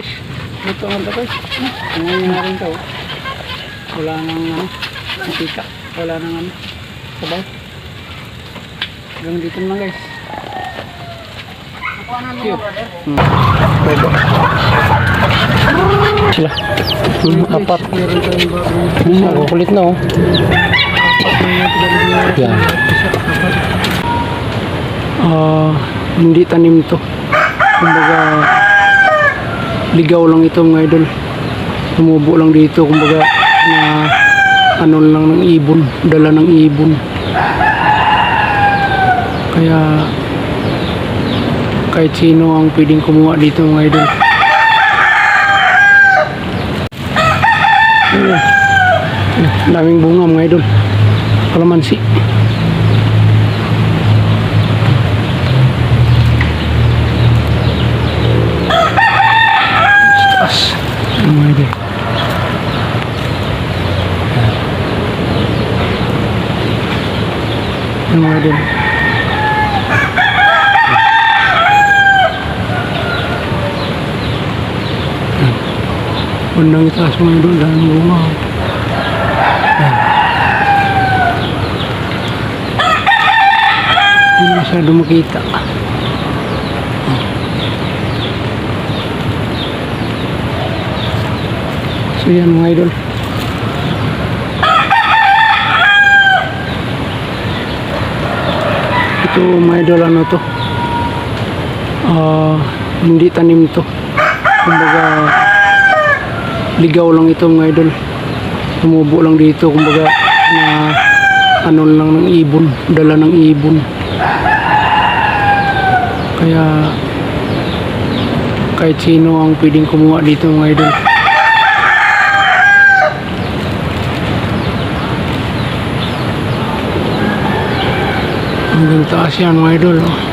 guys. Ito ang ito guys. Nangyayari ito. Wala nang mantika. Wala nang sabaw. Hanggang dito naman guys. Pwede. Sila. Apat. Kulit na oh. Yan. Hindi tanim to. Kumbaga ligaw lang ito mga idol. Tumubo lang dito kumbaga na ano lang ng ibon, dala ng ibon. Kaya kahit sino ang pwedeng kumuha dito mga idol. Daming bunga mga idol. Kalamansi. Taas. Mga idol. Mga idol. Bandang itaas mga idol. Daming bunga. Hindi masyado makita. So yan mga idol. Ito mga idol ano to. Hindi tanim to. Kumbaga ligaw lang ito mga idol. Tumubo lang dito kumbaga na ano lang ng ibon, dala ng ibon. Kaya kahit sino ang pwedeng kumuha dito mga idol. Hanggang taas yan mga idol oh.